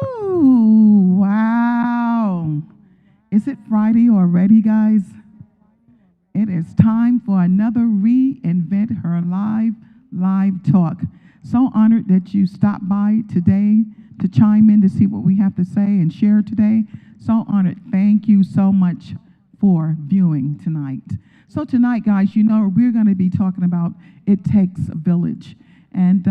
Ooh, wow. Is it Friday already, guys? It is time for another Reinvent Her live talk. So honored that you stopped by today to chime in to see what we have to say and share today. So honored. Thank you so much for viewing tonight. So tonight, guys, you know we're going to be talking about it takes a village. And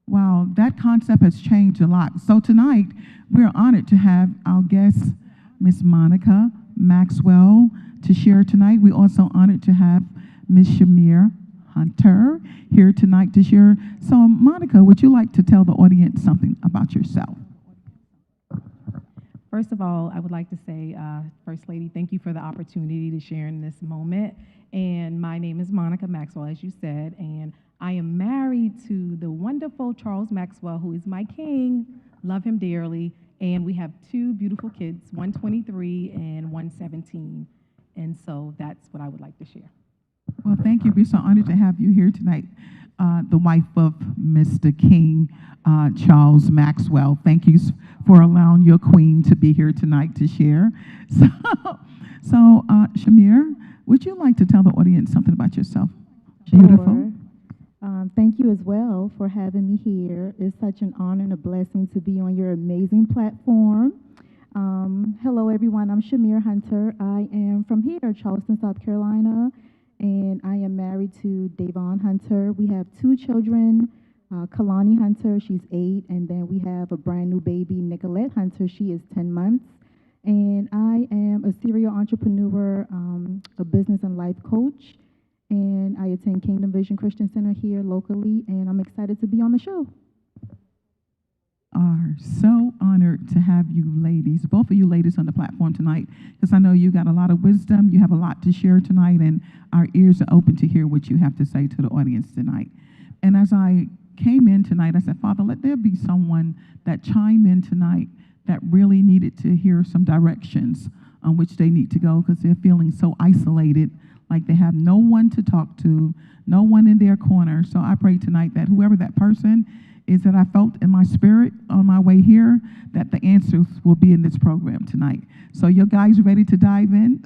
wow, that concept has changed a lot. So tonight, we're honored to have our guest, Miss Monica Maxwell, to share tonight. We're also honored to have Miss Chimere Hunter here tonight to share. So, Monica, would you like to tell the audience something about yourself? First of all, I would like to say, First Lady, thank you for the opportunity to share in this moment. And my name is Monica Maxwell, as you said, and I am married to the wonderful Charles Maxwell, who is my king. Love him dearly. And we have two beautiful kids, one 23 and one 17. And so that's what I would like to share. Well, thank you. We're so honored to have you here tonight, the wife of Mr. King, Charles Maxwell. Thank you for allowing your queen to be here tonight to share. So, Chimere, would you like to tell the audience something about yourself? Beautiful. Sure. Thank you as well for having me here. It's such an honor and a blessing to be on your amazing platform. Hello, everyone. I'm Chimere Hunter. I am from here, Charleston, South Carolina, and I am married to Davon Hunter. We have two children, Kalani Hunter, she's 8, and then we have a brand new baby, Nicolette Hunter. She is 10 months. And I am a serial entrepreneur, a business and life coach, and I attend Kingdom Vision Christian Center here locally, and I'm excited to be on the show. Are so honored to have you ladies, both of you ladies on the platform tonight, because I know you got a lot of wisdom, you have a lot to share tonight, and our ears are open to hear what you have to say to the audience tonight. And as I came in tonight, I said, Father, let there be someone that chime in tonight that really needed to hear some directions on which they need to go, because they're feeling so isolated, like they have no one to talk to, no one in their corner. So I pray tonight that whoever that person is that I felt in my spirit on my way here, that the answers will be in this program tonight. So you guys ready to dive in?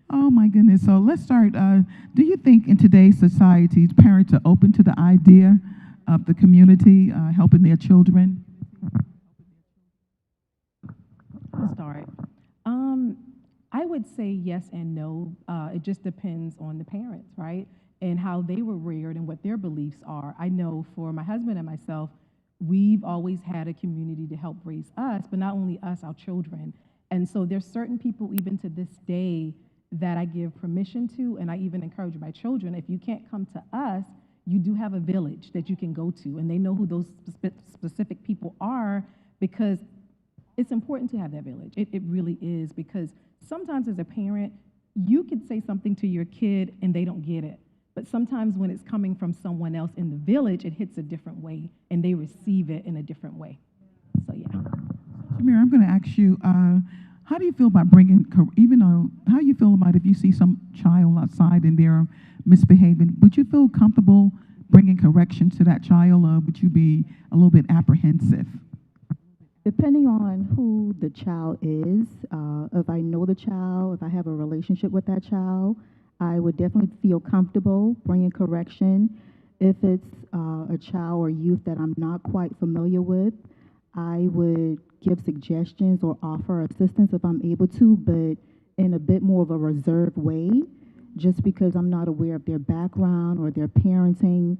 Oh my goodness. So let's start. Do you think in today's society, parents are open to the idea of the community helping their children? I'll start. I would say yes and no. It just depends on the parents, right? And how they were reared and what their beliefs are. I know for my husband and myself, we've always had a community to help raise us, but not only us, our children. And so there's certain people even to this day that I give permission to, and I even encourage my children, if you can't come to us, you do have a village that you can go to, and they know who those specific people are, because it's important to have that village. It really is, because sometimes as a parent, you could say something to your kid and they don't get it. But sometimes when it's coming from someone else in the village, it hits a different way, and they receive it in a different way. So, yeah. Chimere, I'm going to ask you, how do you feel about bringing, even though, how you feel about if you see some child outside and they're misbehaving, would you feel comfortable bringing correction to that child, or would you be a little bit apprehensive? Depending on who the child is, if I know the child, if I have a relationship with that child, I would definitely feel comfortable bringing correction. If it's a child or youth that I'm not quite familiar with, I would give suggestions or offer assistance if I'm able to, but in a bit more of a reserved way, just because I'm not aware of their background or their parenting.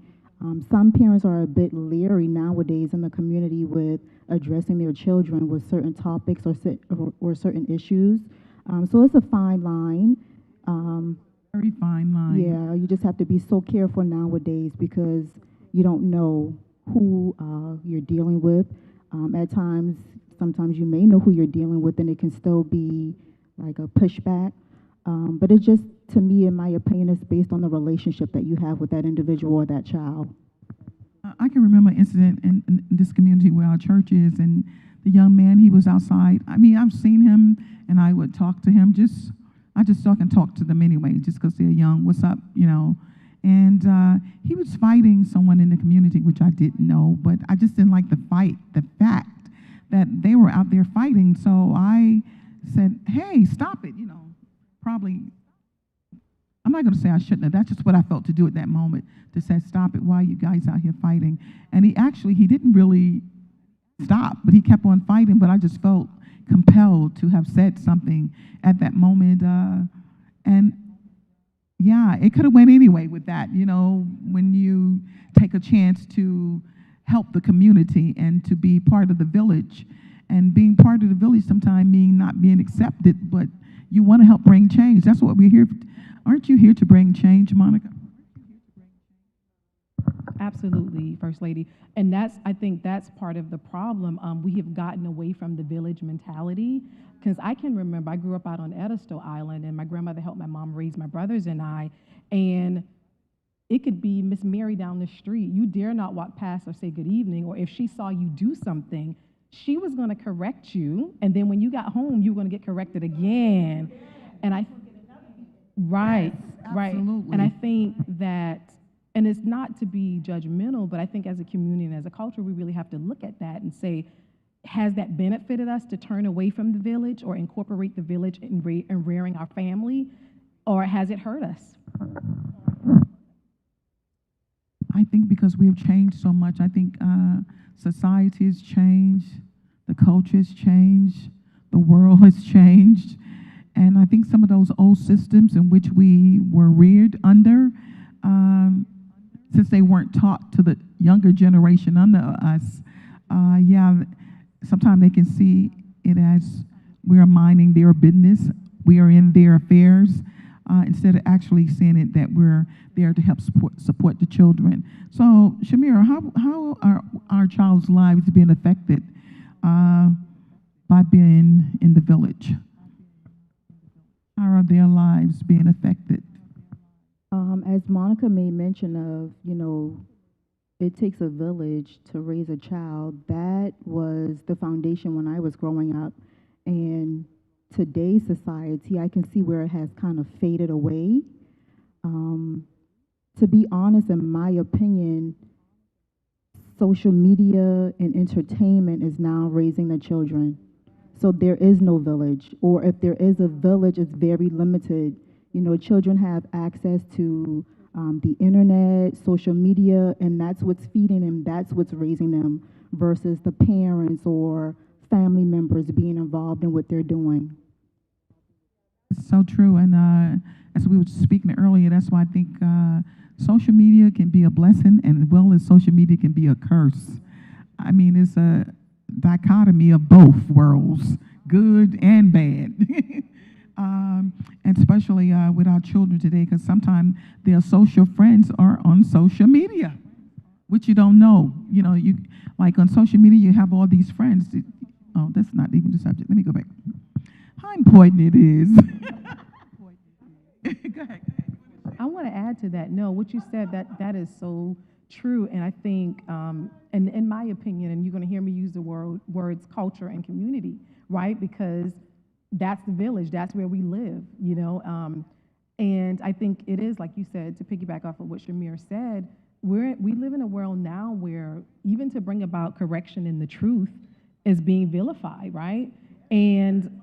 Some parents are a bit leery nowadays in the community with addressing their children with certain topics or certain issues. So it's a fine line. Very fine line. Yeah, you just have to be so careful nowadays because you don't know who you're dealing with. At times, sometimes you may know who you're dealing with, and it can still be like a pushback. But it's just, to me, in my opinion, it's based on the relationship that you have with that individual or that child. I can remember an incident in this community where our church is, and the young man, he was outside. I mean, I've seen him, and I would talk to him. I just talk to them anyway, just because they're young. What's up, you know? And he was fighting someone in the community, which I didn't know, but I just didn't like the fight, the fact that they were out there fighting. So I said, hey, stop it, probably, I'm not going to say I shouldn't have. That's just what I felt to do at that moment, to say, stop it, why are you guys out here fighting? And he didn't really stop, but he kept on fighting, but I just felt compelled to have said something at that moment. And yeah, it could have went anyway with that, when you take a chance to help the community and to be part of the village. And being part of the village sometimes means not being accepted, but you want to help bring change. That's what we're here for. Aren't you here to bring change, Monica? Absolutely, First Lady. And I think that's part of the problem. We have gotten away from the village mentality. Because I can remember, I grew up out on Edisto Island, and my grandmother helped my mom raise my brothers and I. And it could be Miss Mary down the street. You dare not walk past or say good evening, or if she saw you do something, she was going to correct you. And then when you got home, you were going to get corrected again. And right. Absolutely. And I think that, and it's not to be judgmental, but I think as a community and as a culture, we really have to look at that and say, has that benefited us to turn away from the village or incorporate the village in rearing our family, or has it hurt us? I think because we have changed so much. I think society has changed, the culture has changed, the world has changed. And I think some of those old systems in which we were reared under, since they weren't taught to the younger generation under us, sometimes they can see it as we are minding their business, we are in their affairs, instead of actually seeing it that we're there to help support the children. So, Chimere, how are our child's lives being affected by being in the village? How are their lives being affected? As Monica made mention of, it takes a village to raise a child. That was the foundation when I was growing up. And today's society, I can see where it has kind of faded away. To be honest, in my opinion, social media and entertainment is now raising the children. So there is no village, or if there is a village, it's very limited. Children have access to the internet, social media, and that's what's feeding them, that's what's raising them, versus the parents or family members being involved in what they're doing. It's so true, and as we were speaking earlier, that's why I think social media can be a blessing, and as well as social media can be a curse. I mean, it's a dichotomy of both worlds, good and bad. And especially with our children today, because sometimes their social friends are on social media, which you don't know. You like on social media, you have all these friends. Oh, that's not even the subject. Let me go back. How important it is. Go ahead. I want to add to that. No, what you said, that is so true. And I think, and in my opinion, and you're going to hear me use the words culture and community, right? Because that's the village, that's where we live, and I think it is, like you said, to piggyback off of what Chimere said, we live in a world now where even to bring about correction in the truth is being vilified, right? And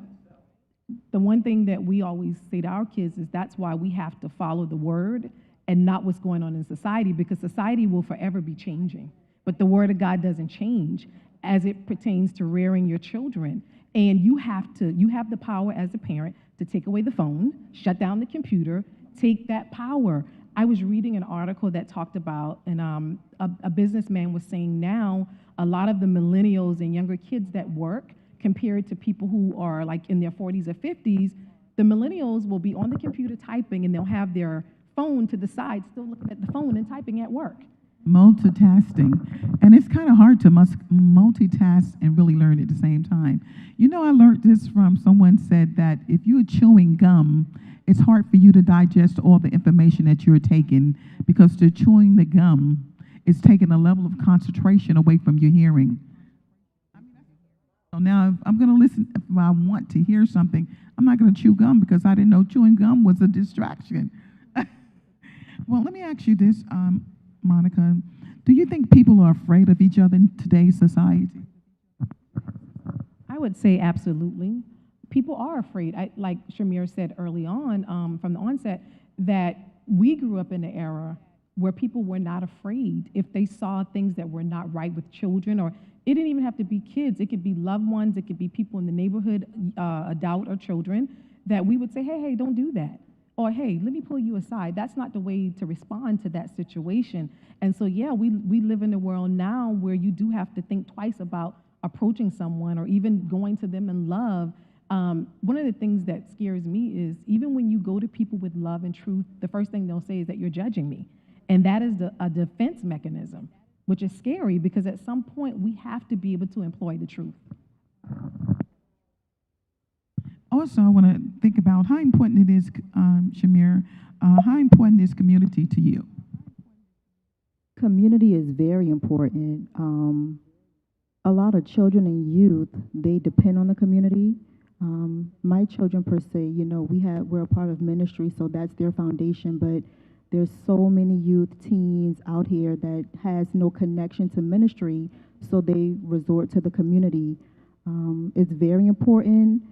the one thing that we always say to our kids is that's why we have to follow the word and not what's going on in society, because society will forever be changing. But the word of God doesn't change as it pertains to rearing your children. And you have the power as a parent to take away the phone, shut down the computer, take that power. I was reading an article that talked about, and a businessman was saying now a lot of the millennials and younger kids that work compared to people who are like in their 40s or 50s, the millennials will be on the computer typing and they'll have their phone to the side, still looking at the phone and typing at work. Multitasking. And it's kind of hard to multitask and really learn at the same time. I learned this from someone said that if you're chewing gum, it's hard for you to digest all the information that you're taking, because the chewing the gum is taking a level of concentration away from your hearing. So now if I'm going to listen, if I want to hear something, I'm not going to chew gum because I didn't know chewing gum was a distraction. Well, let me ask you this, Monica. Do you think people are afraid of each other in today's society? I would say absolutely. People are afraid. Like Chimere said early on, from the onset, that we grew up in an era where people were not afraid if they saw things that were not right with children, or it didn't even have to be kids. It could be loved ones. It could be people in the neighborhood, adult or children, that we would say, hey, hey, don't do that. Or, hey, let me pull you aside. That's not the way to respond to that situation. And so, yeah, we live in a world now where you do have to think twice about approaching someone or even going to them in love. One of the things that scares me is even when you go to people with love and truth, the first thing they'll say is that you're judging me. And that is a defense mechanism, which is scary because at some point we have to be able to employ the truth. Also, I want to think about how important it is, Chimere, how important is community to you? Community is very important. A lot of children and youth, they depend on the community. My children per se, we're a part of ministry, so that's their foundation, but there's so many youth, teens out here that has no connection to ministry, so they resort to the community. It's very important.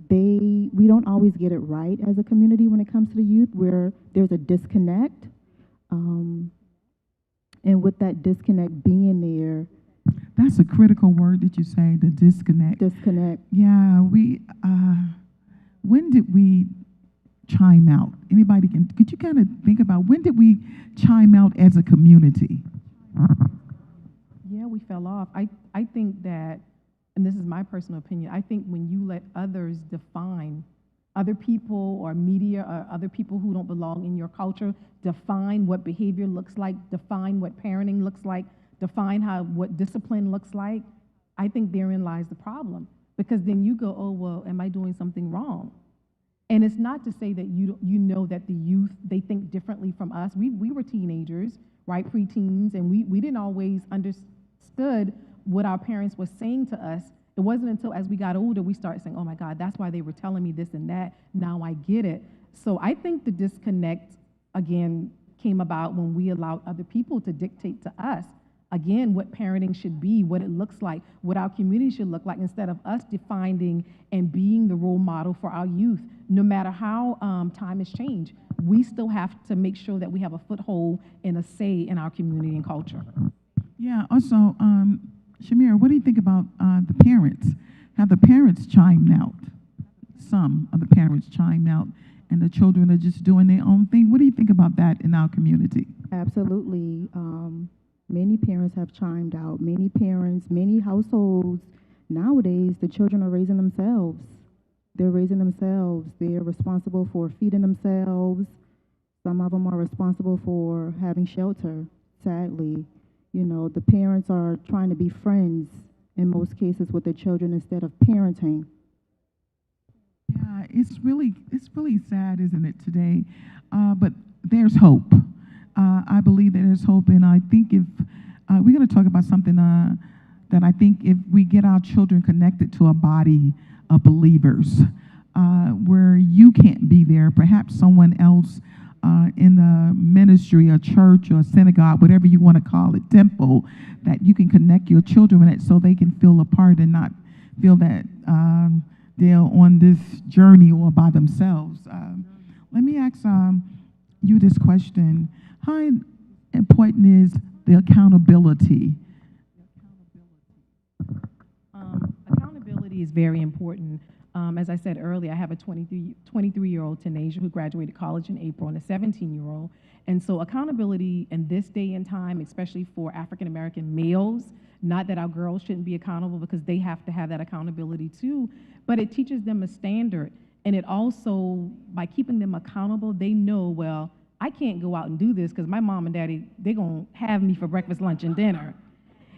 We don't always get it right as a community when it comes to the youth, where there's a disconnect. And with that disconnect being there, That's a critical word that you say, the disconnect. disconnect. Yeah, when did we chime out? Could you kind of think about when did we chime out as a community? Yeah, we fell off. I think that, and this is my personal opinion, I think when you let others define, other people or media or other people who don't belong in your culture, define what behavior looks like, define what parenting looks like, define what discipline looks like, I think therein lies the problem. Because then you go, oh, well, am I doing something wrong? And it's not to say that you know that the youth, they think differently from us. We were teenagers, right, preteens, and we didn't always understood what our parents were saying to us. It wasn't until as we got older we started saying, oh my God, that's why they were telling me this and that. Now I get it. So I think the disconnect, again, came about when we allowed other people to dictate to us, again, what parenting should be, what it looks like, what our community should look like, instead of us defining and being the role model for our youth. No matter how time has changed, we still have to make sure that we have a foothold and a say in our community and culture. Yeah, also, Chimere, what do you think about the parents? Have the parents chimed out? Some of the parents chimed out, and the children are just doing their own thing. What do you think about that in our community? Absolutely. Many parents have chimed out. Many parents, many households, nowadays, the children are raising themselves. They're raising themselves. They're responsible for feeding themselves. Some of them are responsible for having shelter, sadly. The parents are trying to be friends in most cases with their children instead of parenting. Yeah, it's really sad, isn't it, today? But there's hope. I believe that there's hope, and I think if we're going to talk about something that I think if we get our children connected to a body of believers, where you can't be there, perhaps someone else in the ministry or church or synagogue, whatever you want to call it, temple, that you can connect your children with it so they can feel a part and not feel that they're on this journey all by themselves. Let me ask you this question. How important is the accountability? Accountability is very important. As I said earlier, I have a 23-year-old teenager who graduated college in April and a 17-year-old. And so accountability in this day and time, especially for African-American males, not that our girls shouldn't be accountable because they have to have that accountability too, but it teaches them a standard. And it also, by keeping them accountable, they know, well, I can't go out and do this because my mom and daddy, they're going to have me for breakfast, lunch, and dinner.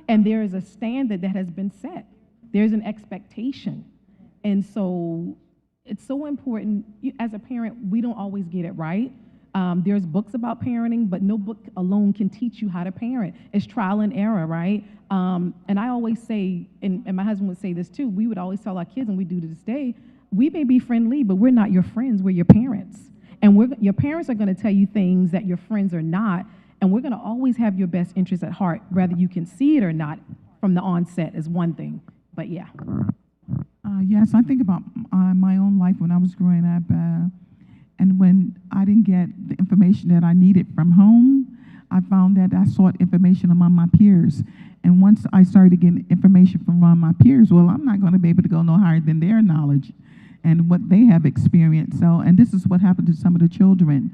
And there is a standard that has been set. There's an expectation. And so it's so important. As a parent, we don't always get it right. There's books about parenting, but no book alone can teach you how to parent. It's trial and error, right? And I always say, and my husband would say this too, we would always tell our kids, and we do to this day, we may be friendly, but we're not your friends, we're your parents. And your parents are going to tell you things that your friends are not, and we're going to always have your best interest at heart, whether you can see it or not from the onset is one thing. But yeah. Yes, I think about my own life when I was growing up, and when I didn't get the information that I needed from home, I found that I sought information among my peers. And once I started getting information from among my peers, well, I'm not going to be able to go no higher than their knowledge and what they have experienced. So, and this is what happened to some of the children.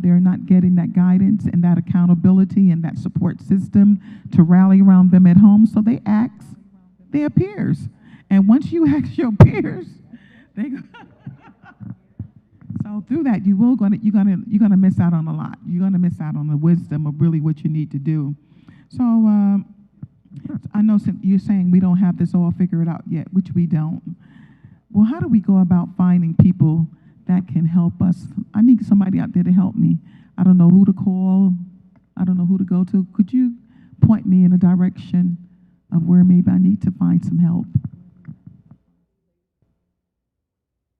They're not getting that guidance and that accountability and that support system to rally around them at home. So they ask their peers. And once you ask your peers, they go so through that, you're gonna miss out on a lot. You're gonna miss out on the wisdom of really what you need to do. So I know you're saying we don't have this all figured out yet, which we don't. Well, how do we go about finding people that can help us? I need somebody out there to help me. I don't know who to call. I don't know who to go to. Could you point me in a direction of where maybe I need to find some help?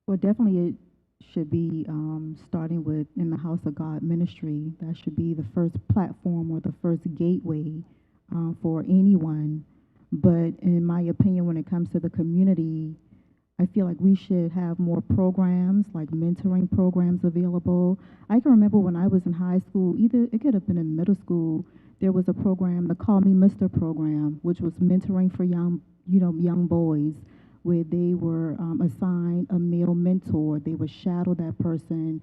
Well, definitely it should be starting with in the House of God ministry. That should be the first platform or the first gateway for anyone. But in my opinion, when it comes to the community, I feel like we should have more programs, like mentoring programs available. I can remember when I was in high school, either it could have been in middle school, there was a program, the Call Me Mr. program, which was mentoring for young boys, where they were assigned a male mentor. They would shadow that person.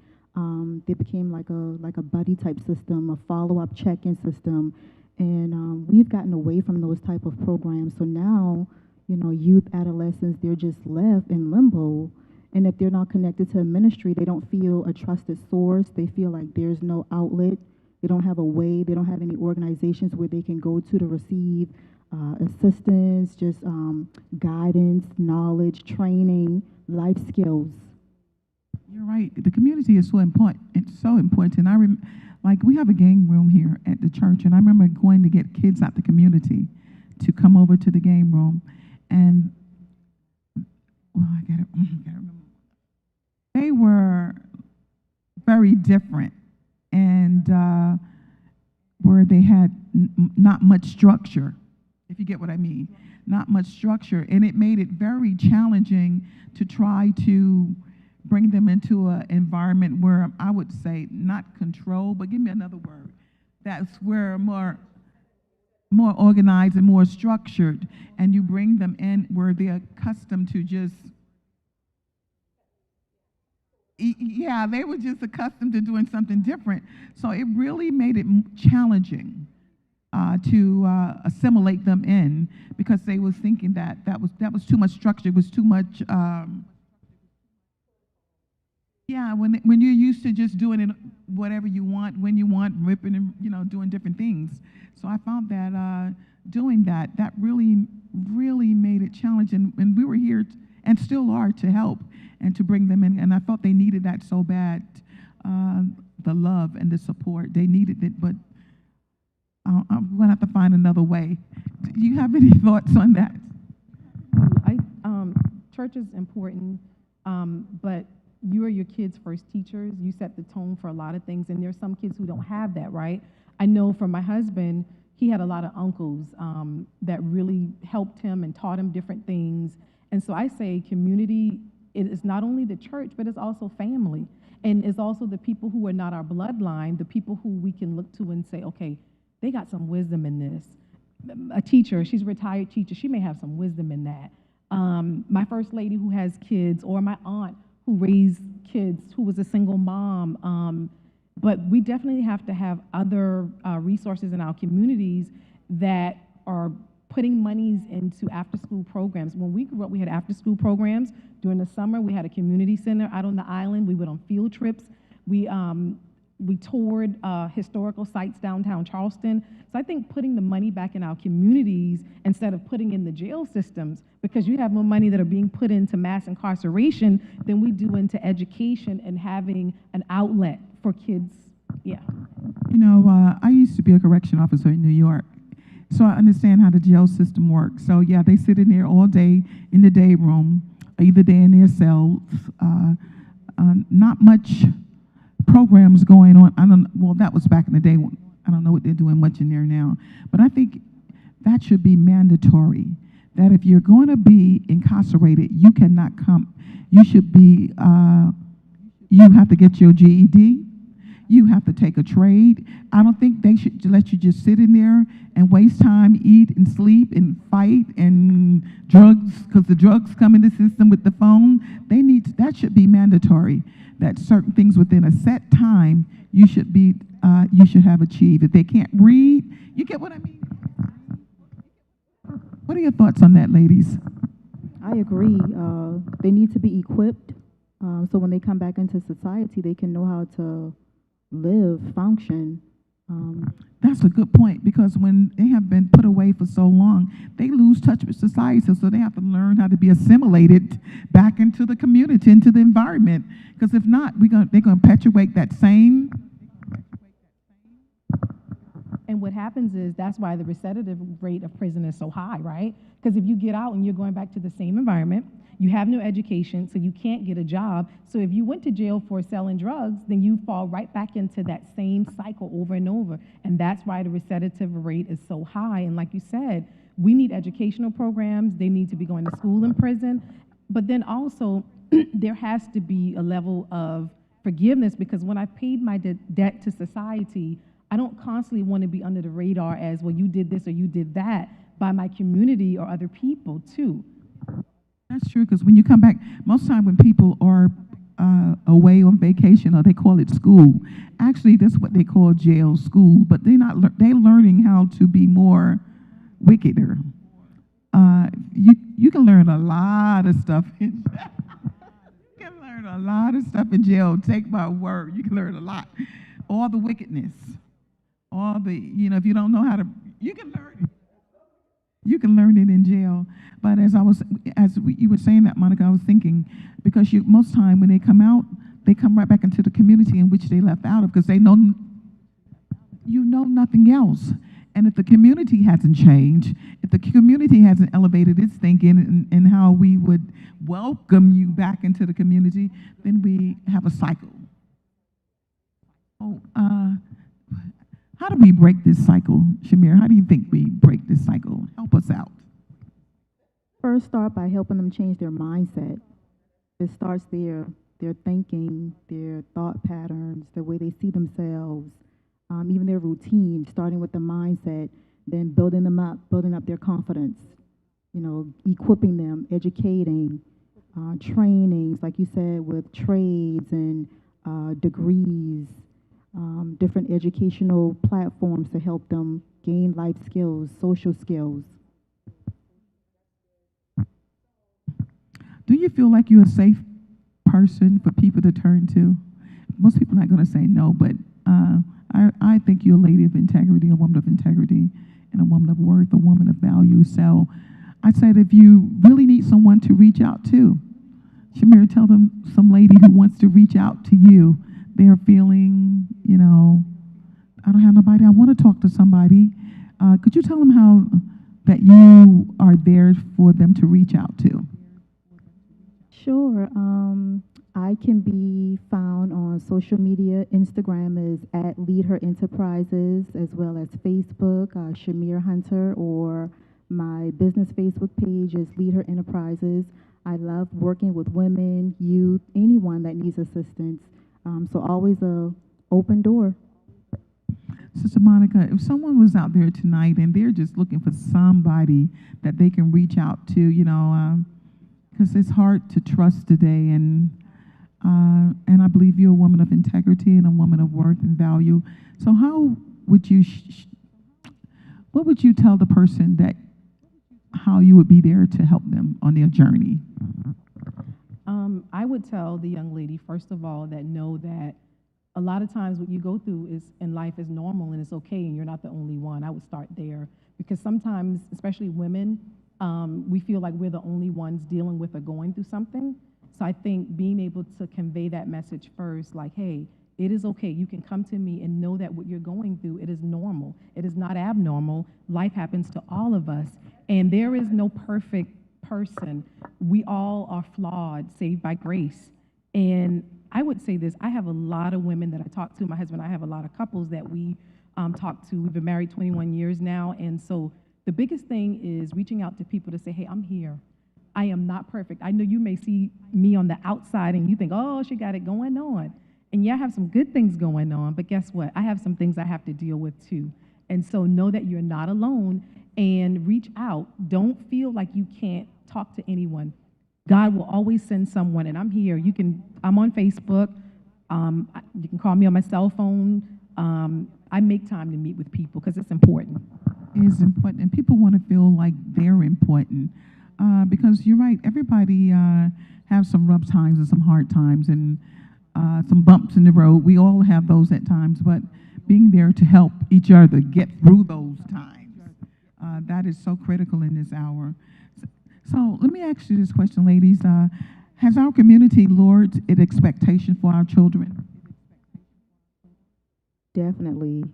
They became like a buddy type system, a follow-up check-in system. And we've gotten away from those type of programs. So now, youth, adolescents, they're just left in limbo. And if they're not connected to a ministry, they don't feel a trusted source. They feel like there's no outlet. They don't have a way. They don't have any organizations where they can go to receive assistance, just guidance, knowledge, training, life skills. You're right. The community is so important. It's so important. Like we have a game room here at the church, and I remember going to get kids out the community to come over to the game room, and I gotta remember. They were very different, and where they had not much structure, if you get what I mean, not much structure, and it made it very challenging to try to bring them into an environment where I would say not control, but give me another word. That's where more organized and more structured, and you bring them in where they're accustomed to just, yeah, they were just accustomed to doing something different. So it really made it challenging to assimilate them in, because they was thinking that was too much structure, it was too much. Yeah, when you're used to just doing it whatever you want, when you want, ripping and doing different things. So I found that doing that really made it challenging. And we were here and still are to help and to bring them in. And I thought they needed that so bad, the love and the support. They needed it, but I'm going to have to find another way. Do you have any thoughts on that? Church is important, but you are your kids' first teachers. You set the tone for a lot of things, and there's some kids who don't have that, right? I know for my husband, he had a lot of uncles that really helped him and taught him different things. And so I say community, it is not only the church, but it's also family. And it's also the people who are not our bloodline, the people who we can look to and say, okay, they got some wisdom in this. A teacher, she's a retired teacher, she may have some wisdom in that. My first lady who has kids, or my aunt who raised kids, who was a single mom. But we definitely have to have other resources in our communities that are putting monies into after-school programs. When we grew up, we had after-school programs. During the summer, we had a community center out on the island. We went on field trips. We toured historical sites downtown Charleston. So I think putting the money back in our communities instead of putting in the jail systems, because you have more money that are being put into mass incarceration than we do into education and having an outlet for kids. Yeah. I used to be a correction officer in New York, so I understand how the jail system works. So yeah, they sit in there all day in the day room, either they're in their cells, not much programs going on. I don't. Well, that was back in the day. I don't know what they're doing much in there now. But I think that should be mandatory. That if you're going to be incarcerated, you cannot come. You should be. You have to get your GED. You have to take a trade. I don't think they should let you just sit in there and waste time, eat and sleep and fight and drugs, because the drugs come in the system with the phone. That should be mandatory, that certain things within a set time you should have achieved. If they can't read, you get what I mean? What are your thoughts on that, ladies? I agree. They need to be equipped so when they come back into society, they can know how to live, function. That's a good point, because when they have been put away for so long, they lose touch with society, so they have to learn how to be assimilated back into the community, into the environment. Because if not, they're going to perpetuate that same. And what happens is that's why the recidivism rate of prison is so high, right? Because if you get out and you're going back to the same environment, you have no education, so you can't get a job. So if you went to jail for selling drugs, then you fall right back into that same cycle over and over. And that's why the recidivism rate is so high. And like you said, we need educational programs. They need to be going to school in prison. But then also, there has to be a level of forgiveness, because when I've paid my debt to society, I don't constantly want to be under the radar as, well, you did this or you did that, by my community or other people too. That's true, because when you come back, most time when people are away on vacation, or they call it school, actually that's what they call jail school, but they're learning how to be more wickeder. You can learn a lot of stuff in you can learn a lot of stuff in jail. Take my word, you can learn a lot. All the wickedness, all the, if you don't know how to, you can learn it. You can learn it in jail. But you were saying that, Monica, I was thinking, because most time when they come out, they come right back into the community in which they left out of, because they know nothing else. And if the community hasn't changed, if the community hasn't elevated its thinking and how we would welcome you back into the community, then we have a cycle. How do we break this cycle, Chimere? How do you think we break this cycle? Help us out. First, start by helping them change their mindset. It starts there, their thinking, their thought patterns, the way they see themselves, even their routine, starting with the mindset, then building up their confidence, equipping them, educating, trainings, like you said, with trades and degrees, different educational platforms to help them gain life skills, social skills. Do you feel like you're a safe person for people to turn to? Most people are not going to say no, but I think you're a lady of integrity, a woman of integrity, and a woman of worth, a woman of value. So I said, if you really need someone to reach out to, Chimere, tell them some lady who wants to reach out to you. They're feeling, I don't have nobody. I want to talk to somebody. Could you tell them how that you are there for them to reach out to? Sure. I can be found on social media. Instagram is at Lead-Her Enterprises, as well as Facebook, Chimere Hunter, or my business Facebook page is Lead-Her Enterprises. I love working with women, youth, anyone that needs assistance. So always a open door. Sister Monica, if someone was out there tonight and they're just looking for somebody that they can reach out to, because it's hard to trust today, and I believe you're a woman of integrity and a woman of worth and value. So how would you, what would you tell the person that how you would be there to help them on their journey? I would tell the young lady, first of all, know that a lot of times what you go through in life is normal and it's okay, and you're not the only one. I would start there, because sometimes, especially women, we feel like we're the only ones dealing with or going through something. So I think being able to convey that message first, like, hey, it is okay. You can come to me and know that what you're going through, it is normal. It is not abnormal. Life happens to all of us, and there is no perfect person. We all are flawed, saved by grace. And I would say this, I have a lot of women that I talk to, my husband, I have a lot of couples that we talk to. We've been married 21 years now, and so the biggest thing is reaching out to people to say, hey, I'm here. I am not perfect. I know you may see me on the outside and you think, oh, she got it going on. And yeah, I have some good things going on, but guess what? I have some things I have to deal with too. And so know that you're not alone and reach out. Don't feel like you can't talk to anyone. God will always send someone, and I'm here. I'm on Facebook. You can call me on my cell phone. I make time to meet with people because it's important. It is important, and people want to feel like they're important. Because you're right, everybody have some rough times and some hard times and some bumps in the road. We all have those at times, but being there to help each other get through those times, that is so critical in this hour. So let me ask you this question, ladies. Has our community lowered its expectation for our children? Definitely,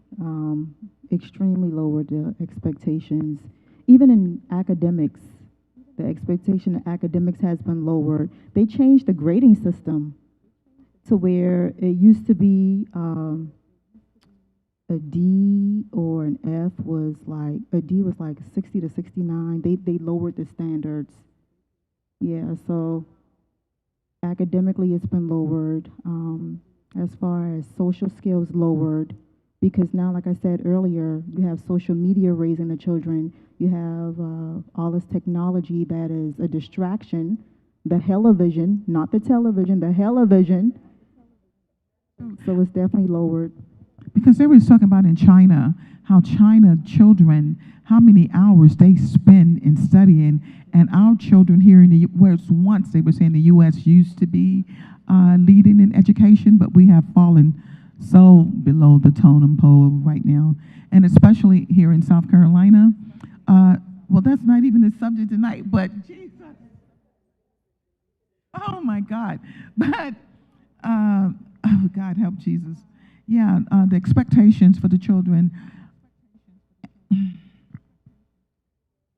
extremely lowered the expectations. Even in academics, the expectation in academics has been lowered. They changed the grading system to where it used to be a D or an F was like, a D was like 60 to 69. They lowered the standards. Yeah, so academically it's been lowered. As far as social skills, lowered, because now, like I said earlier, you have social media raising the children. You have all this technology that is a distraction. The hell-o-vision, not the television, the hell-o-vision. So it's definitely lowered. Because they were talking about in China, how China children, how many hours they spend in studying, and our children here in the whereas once they were saying the U.S. used to be leading in education, but we have fallen so below the totem pole right now, and especially here in South Carolina. Well, that's not even the subject tonight, but Jesus, oh my God, but oh God, help Jesus. Yeah, the expectations for the children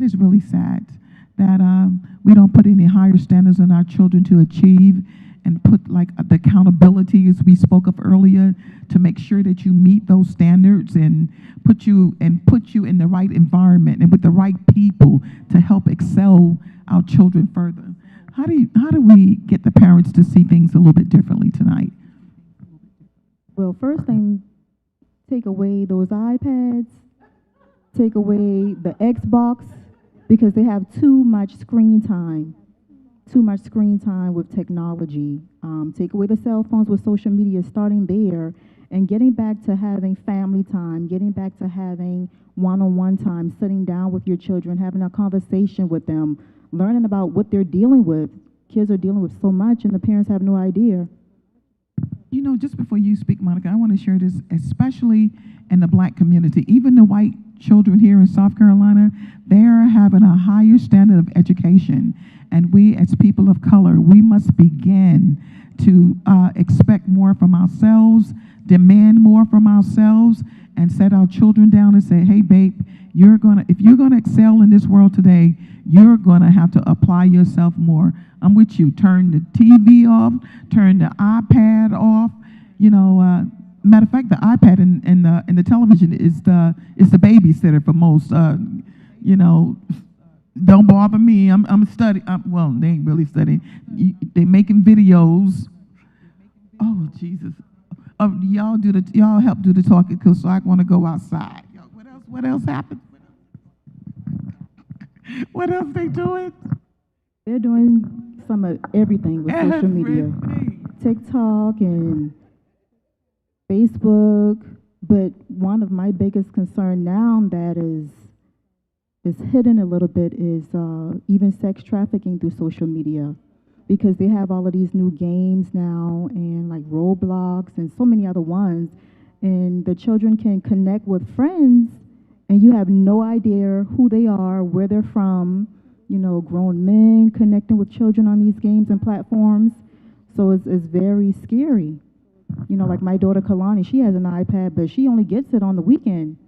is really sad that we don't put any higher standards on our children to achieve and put like the accountability as we spoke of earlier to make sure that you meet those standards and put you in the right environment and with the right people to help excel our children further. How do we get the parents to see things a little bit differently tonight? Well, first thing, take away those iPads, take away the Xbox, because they have too much screen time with technology. Take away the cell phones with social media, starting there, and getting back to having family time, getting back to having one-on-one time, sitting down with your children, having a conversation with them, learning about what they're dealing with. Kids are dealing with so much, and the parents have no idea. You know, just before you speak, Monica, I want to share this, especially in the Black community. Even the white children here in South Carolina, they're having a higher standard of education. And we, as people of color, we must begin to expect more from ourselves, demand more from ourselves, and set our children down and say, hey, babe, if you're gonna excel in this world today, you're gonna have to apply yourself more. I'm with you. Turn the TV off, turn the iPad off. You know, matter of fact, the iPad and the television is the babysitter for most. You know, don't bother me. I'm studying. Well, they ain't really studying. They making videos. Oh Jesus! Y'all help do the talking because I want to go outside. What else happened? What else they doing? They're doing some of everything with social media. TikTok and Facebook. But one of my biggest concern now that is hidden a little bit is even sex trafficking through social media, because they have all of these new games now and like Roblox and so many other ones, and the children can connect with friends and you have no idea who they are, where they're from. You know, grown men connecting with children on these games and platforms. So it's very scary. You know, like my daughter Kalani, she has an iPad, but she only gets it on the weekend.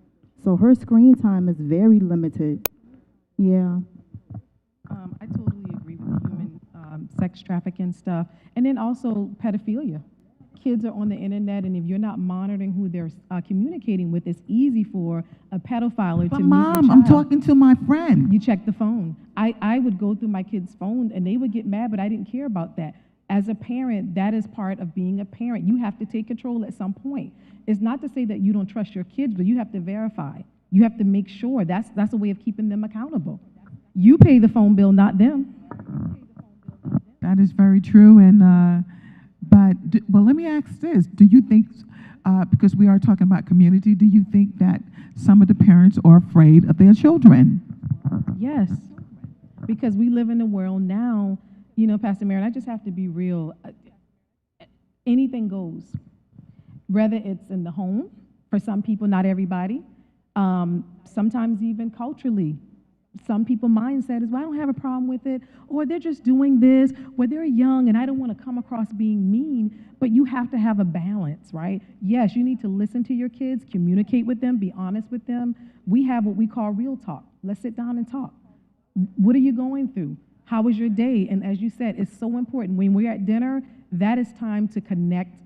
So her screen time is very limited. Yeah. I totally agree with the human sex trafficking stuff. And then also pedophilia. kids are on the internet, and if you're not monitoring who they're communicating with, it's easy for a pedophile But to meet your Mom, I'm child. talking to my friend. You check the phone. I would go through my kids' phone, and they would get mad, but I didn't care about that. As a parent, that is part of being a parent. You have to take control at some point. It's not to say that you don't trust your kids, but you have to verify. You have to make sure. That's a way of keeping them accountable. You pay the phone bill, not them. That is very true. And well, let me ask this: do you think, because we are talking about community, do you think that some of the parents are afraid of their children? Yes, because we live in a world now. You know, Pastor Marian, I just have to be real. Anything goes. Whether it's in the home, for some people, not everybody. Sometimes even culturally. Some people's mindset is, well, I don't have a problem with it, or they're just doing this, or they're young and I don't want to come across being mean, but you have to have a balance, right? Yes, you need to listen to your kids, communicate with them, be honest with them. We have what we call real talk. Let's sit down and talk. What are you going through? How was your day? And as you said, it's so important. When we're at dinner, that is time to connect,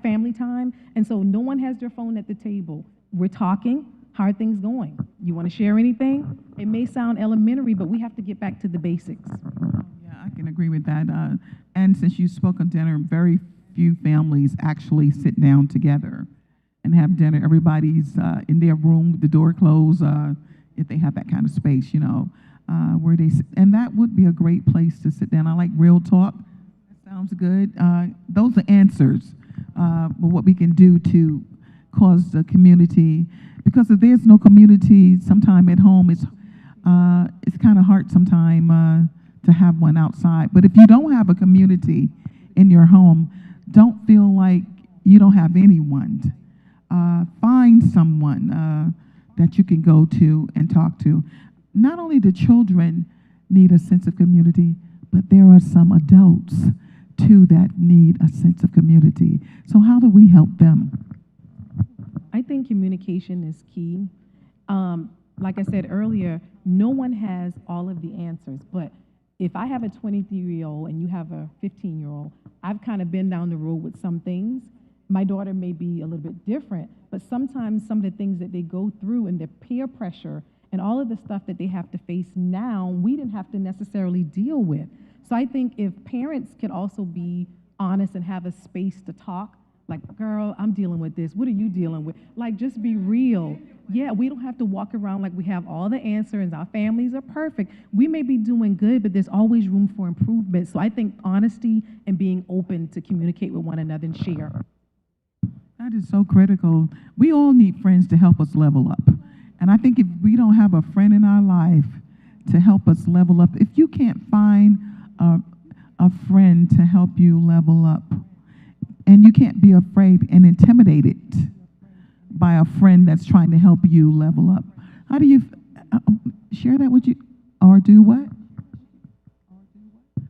family time. And so no one has their phone at the table. We're talking. How are things going? You want to share anything? It may sound elementary, but we have to get back to the basics. Yeah, I can agree with that. And since you spoke of dinner, very few families actually sit down together and have dinner. Everybody's in their room with the door closed, if they have that kind of space, you know, where they sit. And that would be a great place to sit down. I like real talk. That sounds good. Those are answers, but what we can do to cause the community, because if there's no community sometime at home, it's kind of hard sometime to have one outside. But if you don't have a community in your home, don't feel like you don't have anyone. Find someone that you can go to and talk to. Not only do children need a sense of community, but there are some adults too that need a sense of community. So how do we help them? I think communication is key. Like I said earlier, no one has all of the answers, but if I have a 23-year-old and you have a 15-year-old, I've kind of been down the road with some things. My daughter may be a little bit different, but sometimes some of the things that they go through and their peer pressure and all of the stuff that they have to face now, we didn't have to necessarily deal with. So I think if parents could also be honest and have a space to talk, like, girl, I'm dealing with this. What are you dealing with? Like, just be real. Yeah, we don't have to walk around like we have all the answers. Our families are perfect. We may be doing good, but there's always room for improvement. So I think honesty and being open to communicate with one another and share. That is so critical. We all need friends to help us level up. And I think if we don't have a friend in our life to help us level up, if you can't find a friend to help you level up, and you can't be afraid and intimidated by a friend that's trying to help you level up. How do you share that with you, or do what?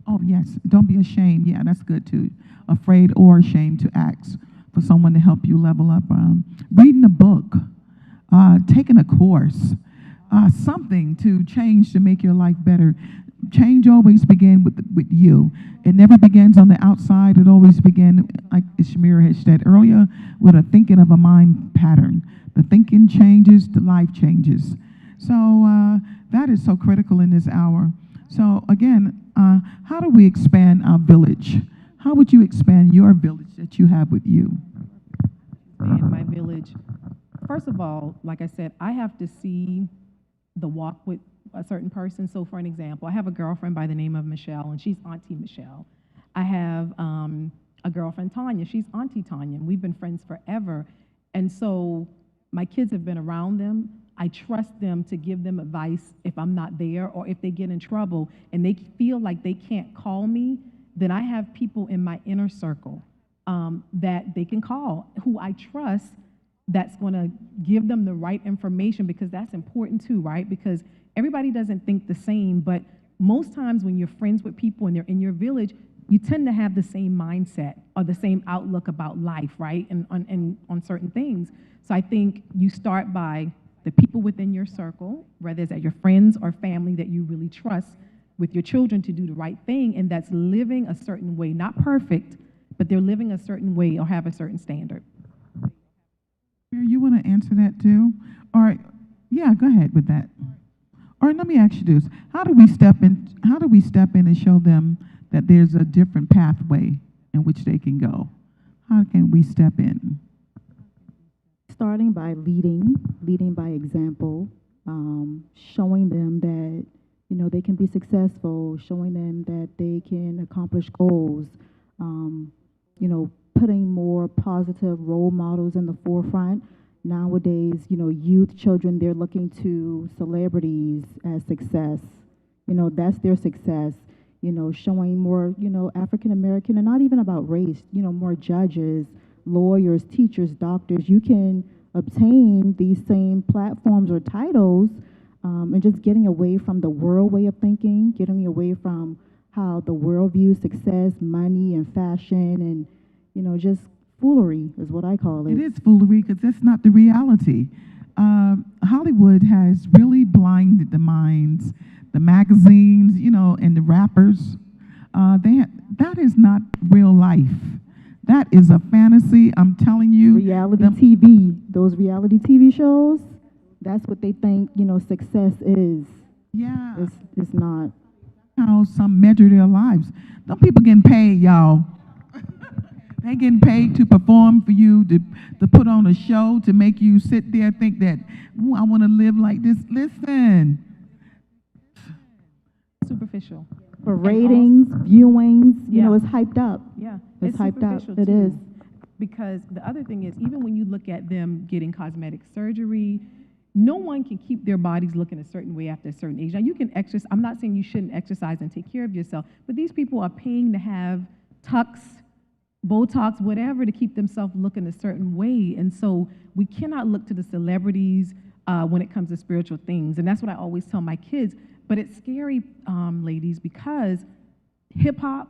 Oh, yes, don't be ashamed. Yeah, that's good too. Afraid or ashamed to ask for someone to help you level up. Reading a book, taking a course, something to change to make your life better. Change always begins with you. It never begins on the outside. It always begins, like Chimere had said earlier, with a thinking of a mind pattern. The thinking changes, the life changes. So that is so critical in this hour. So again, how do we expand our village? How would you expand your village that you have with you? In my village, first of all, like I said, I have to see the walk with a certain person. So for an example, I have a girlfriend by the name of Michelle, and she's Auntie Michelle. I have a girlfriend, Tanya. She's Auntie Tanya, and we've been friends forever. And so my kids have been around them. I trust them to give them advice if I'm not there, or if they get in trouble and they feel like they can't call me, then I have people in my inner circle that they can call, who I trust, that's going to give them the right information, because that's important too, right? Because everybody doesn't think the same, but most times when you're friends with people and they're in your village, you tend to have the same mindset or the same outlook about life, right? And on certain things. So I think you start by the people within your circle, whether it's at your friends or family that you really trust, with your children to do the right thing, and that's living a certain way, not perfect, but they're living a certain way or have a certain standard. Mary, you want to answer that too? Or, yeah, go ahead with that. Or let me ask you this: How do we step in? How do we step in and show them that there's a different pathway in which they can go? How can we step in? Starting by leading by example, showing them that, they can be successful, showing them that they can accomplish goals, putting more positive role models in the forefront. Nowadays, youth, children, they're looking to celebrities as success. That's their success. Showing more, African American, and not even about race, more judges, lawyers, teachers, doctors. You can obtain these same platforms or titles, and just getting away from the world way of thinking, getting away from how the world views success, money, and fashion, and, just foolery is what I call it. It is foolery because that's not the reality. Hollywood has really blinded the minds, the magazines, and the rappers. That is not real life. That is a fantasy. I'm telling you. Reality TV, those reality TV shows, that's what they think, success is. Yeah. It's not. How some measure their lives. Some people getting paid, y'all. They getting paid to perform for you, to put on a show, to make you sit there and think that, ooh, I want to live like this. Listen. Superficial. For ratings, viewings, it's hyped up. Yeah, It's hyped up. superficial It too. is. Because the other thing is, even when you look at them getting cosmetic surgery, no one can keep their bodies looking a certain way after a certain age. Now, you can exercise. I'm not saying you shouldn't exercise and take care of yourself, but these people are paying to have tucks, Botox, whatever, to keep themselves looking a certain way. And so we cannot look to the celebrities when it comes to spiritual things. And that's what I always tell my kids. But it's scary, ladies, because hip-hop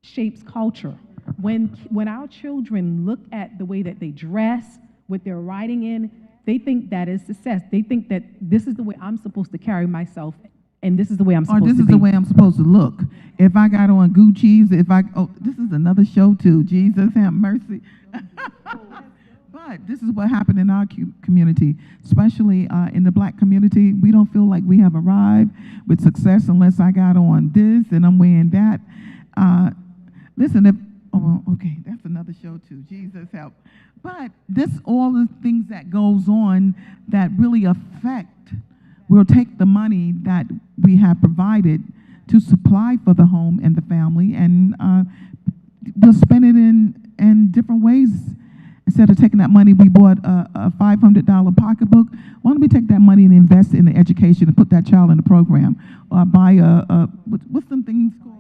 shapes culture. When our children look at the way that they dress, what they're riding in, they think that is success. They think that this is the way I'm supposed to carry myself, and this is the way I'm supposed to be. Or this is the way I'm supposed to look. If I got on Gucci's, this is another show too. Jesus have mercy. But this is what happened in our community, especially in the black community. We don't feel like we have arrived with success unless I got on this and I'm wearing that. Listen, okay, that's another show too. Jesus help. But all the things that goes on that really affect. We'll take the money that we have provided to supply for the home and the family, and we'll spend it in different ways. Instead of taking that money, we bought a $500 pocketbook. Why don't we take that money and invest in the education and put that child in the program? Or buy what's some things called?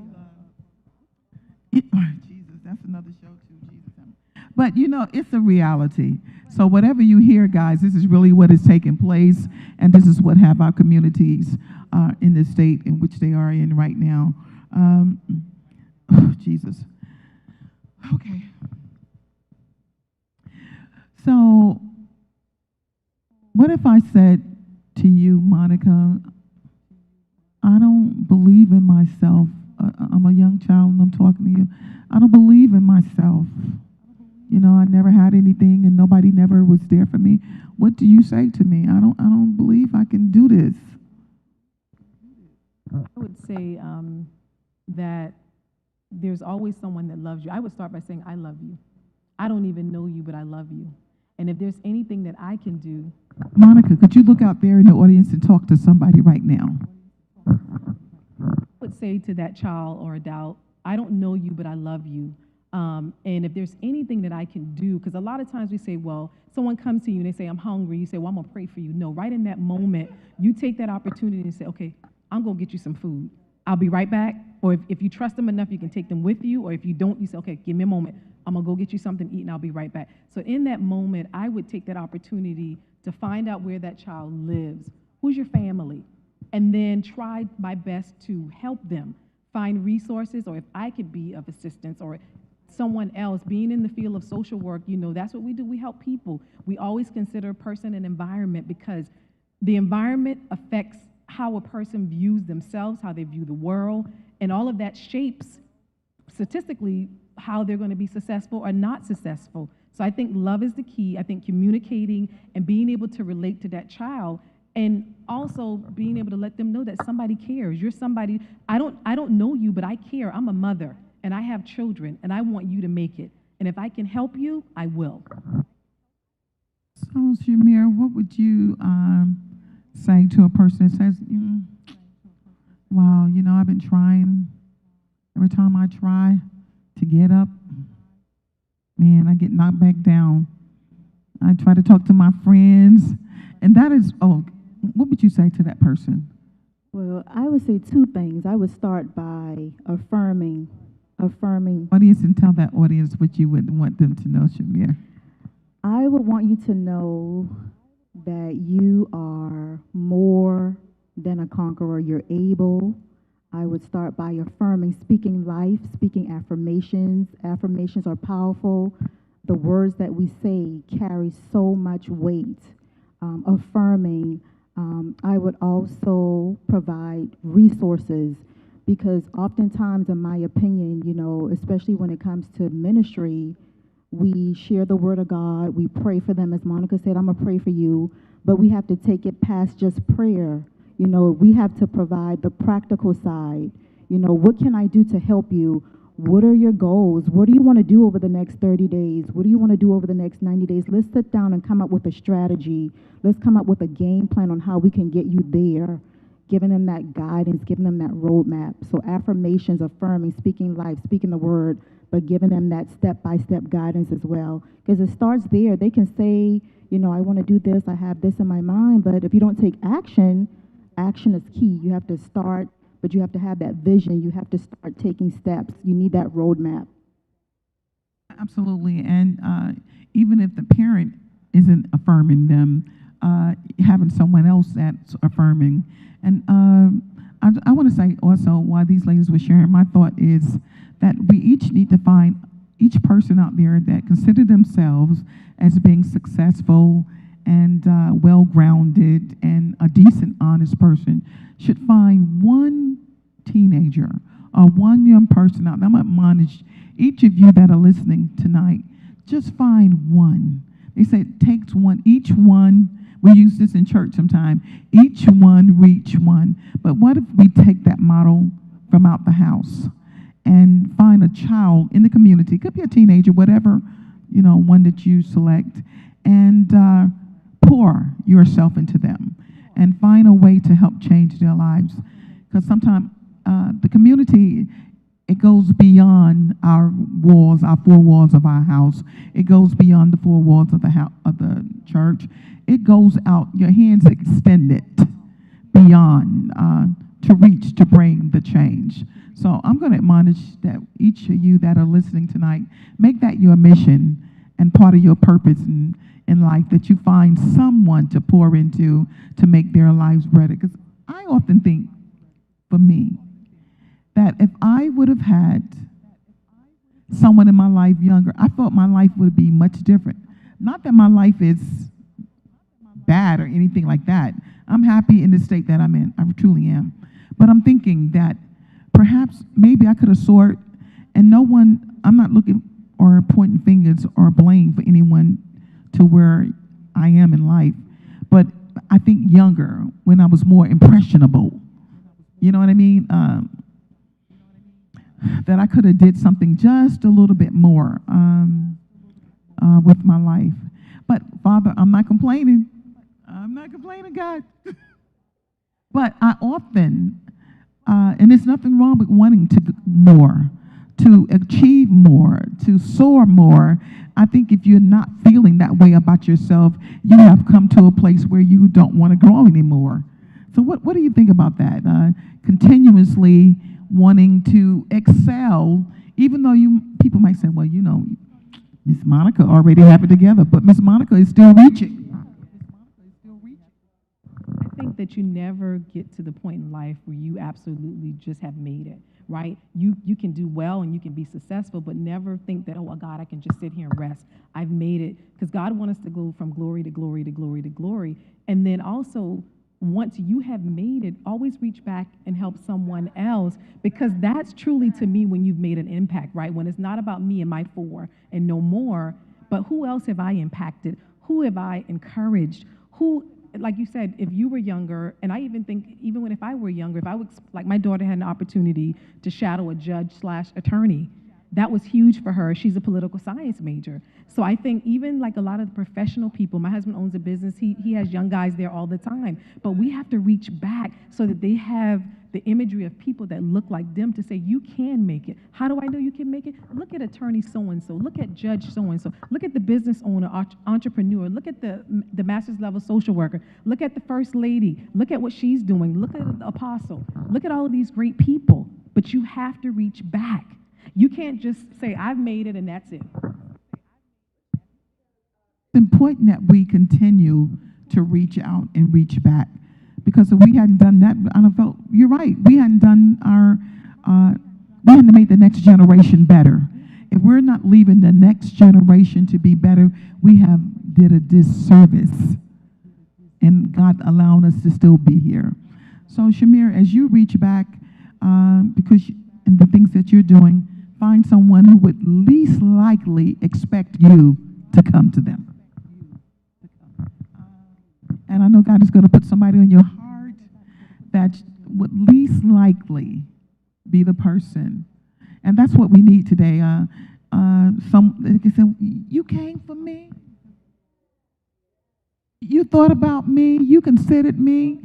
Jesus, that's another show too. Jesus. But it's a reality. So whatever you hear, guys, this is really what is taking place, and this is what have our communities in the state in which they are in right now. Jesus. Okay. So, what if I said to you, Monica, I don't believe in myself. I'm a young child and I'm talking to you. I don't believe in myself. I never had anything and nobody never was there for me. What do you say to me? I don't believe I can do this. I would say that there's always someone that loves you. I would start by saying, I love you. I don't even know you, but I love you. And if there's anything that I can do. Monica, could you look out there in the audience and talk to somebody right now? I would say to that child or adult, I don't know you, but I love you. And if there's anything that I can do, because a lot of times we say, well, someone comes to you and they say, I'm hungry. You say, well, I'm going to pray for you. No, right in that moment, you take that opportunity and say, okay, I'm going to get you some food. I'll be right back. Or if you trust them enough, you can take them with you. Or if you don't, you say, okay, give me a moment. I'm going to go get you something to eat and I'll be right back. So in that moment, I would take that opportunity to find out where that child lives. Who's your family? And then try my best to help them find resources, or if I could be of assistance, or someone else. Being in the field of social work, that's what we do. We help people. We always consider person and environment, because the environment affects how a person views themselves, how they view the world, and all of that shapes, statistically, how they're going to be successful or not successful. So I think love is the key. I think communicating and being able to relate to that child, and also being able to let them know that somebody cares. You're somebody, I don't know you, but I care. I'm a mother and I have children and I want you to make it. And if I can help you, I will. So, Chimere, what would you say to a person that says, wow, I've been trying. Every time I try to get up, man, I get knocked back down. I try to talk to my friends, and that is, what would you say to that person? Well, I would say two things. I would start by affirming. Audience, and tell that audience what you would want them to know, Chimere. I would want you to know that you are more than a conqueror. You're able. I would start by affirming, speaking life, speaking affirmations. Affirmations are powerful. The words that we say carry so much weight. Affirming. I would also provide resources, because oftentimes, in my opinion, especially when it comes to ministry, we share the word of God, we pray for them. As Monica said, I'm going to pray for you, but we have to take it past just prayer. We have to provide the practical side. What can I do to help you? What are your goals? What do you want to do over the next 30 days? What do you want to do over the next 90 days? Let's sit down and come up with a strategy. Let's come up with a game plan on how we can get you there, giving them that guidance, giving them that roadmap. So affirmations, affirming, speaking life, speaking the word, but giving them that step-by-step guidance as well. Because it starts there. They can say, I want to do this, I have this in my mind, but if you don't take action, action is key. You have to start, but you have to have that vision. You have to start taking steps. You need that roadmap. Absolutely, and even if the parent isn't affirming them, having someone else that's affirming. And I want to say also, while these ladies were sharing, my thought is that we each need to find each person out there that consider themselves as being successful and well-grounded and a decent, honest person should find one teenager or one young person out there. I'm going to admonish each of you that are listening tonight, just find one. They say it takes one. Each one, we use this in church sometime, each one reach one. But what if we take that model from out the house and find a child in the community, it could be a teenager, whatever, one that you select, and pour yourself into them and find a way to help change their lives. Because sometimes the community, it goes beyond our walls, our four walls of our house. It goes beyond the four walls of the church. It goes out, your hands extended beyond to reach, to bring the change. So I'm going to admonish that each of you that are listening tonight, make that your mission and part of your purpose in life, that you find someone to pour into to make their lives better. Because I often think, for me, that if I would have had someone in my life younger, I thought my life would be much different. Not that my life is bad or anything like that. I'm happy in the state that I'm in. I truly am. But I'm thinking that perhaps maybe I could have soared, and I'm not looking or pointing fingers or blame for anyone to where I am in life. But I think younger, when I was more impressionable, you know what I mean? That I could have did something just a little bit more with my life. But Father, I'm not complaining. I'm not complaining, God. But I often, and there's nothing wrong with wanting to more, to achieve more, to soar more. I think if you're not feeling that way about yourself, you have come to a place where you don't want to grow anymore. So what do you think about that? Continuously wanting to excel, even though people might say, well, Miss Monica already have it together, but Miss Monica is still reaching. I think that you never get to the point in life where you absolutely just have made it, right? You can do well and you can be successful, but never think that, oh, God, I can just sit here and rest. I've made it. Because God wants us to go from glory to glory to glory to glory. And then also, once you have made it, always reach back and help someone else, because that's truly, to me, when you've made an impact, right? When it's not about me and my four and no more, but who else have I impacted? Who have I encouraged? Who, like you said, if you were younger, and I even think, even when if I were younger, if I would, like my daughter had an opportunity to shadow a judge/attorney, that was huge for her. She's a political science major. So I think even like a lot of the professional people, my husband owns a business, he has young guys there all the time, but we have to reach back so that they have the imagery of people that look like them to say, you can make it. How do I know you can make it? Look at attorney so-and-so, look at judge so-and-so, look at the business owner, entrepreneur, look at the master's level social worker, look at the first lady, look at what she's doing, look at the apostle, look at all of these great people, but you have to reach back. You can't just say, I've made it and that's it. It's important that we continue to reach out and reach back, because if we hadn't done that, I don't feel, you're right, we hadn't done we had to make the next generation better. If we're not leaving the next generation to be better, we have did a disservice, and God allowed us to still be here. So Chimere, as you reach back, because in the things that you're doing, find someone who would least likely expect you to come to them. And I know God is going to put somebody on your heart that would least likely be the person. And that's what we need today. They can say, you came for me. You thought about me. You considered me.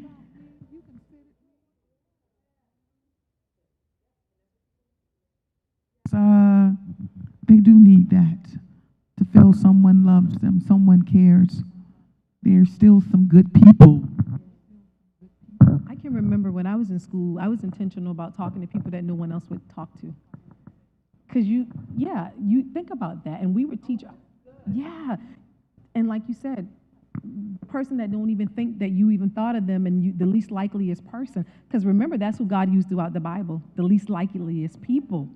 They do need that, to feel someone loves them, someone cares. There's still some good people. I can remember when I was in school, I was intentional about talking to people that no one else would talk to. Because you think about that, and we would teach, and like you said, person that don't even think that you even thought of them, and the least likeliest person. Because remember, that's who God used throughout the Bible, the least likeliest people.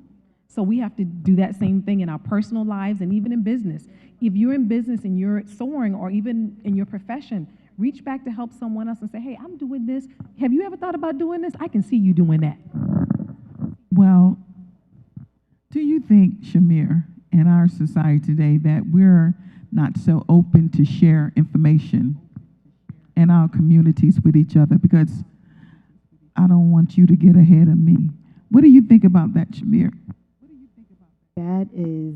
So we have to do that same thing in our personal lives and even in business. If you're in business and you're soaring, or even in your profession, reach back to help someone else and say, hey, I'm doing this. Have you ever thought about doing this? I can see you doing that. Well, do you think, Chimere, in our society today, that we're not so open to share information in our communities with each other? Because I don't want you to get ahead of me. What do you think about that, Chimere? That is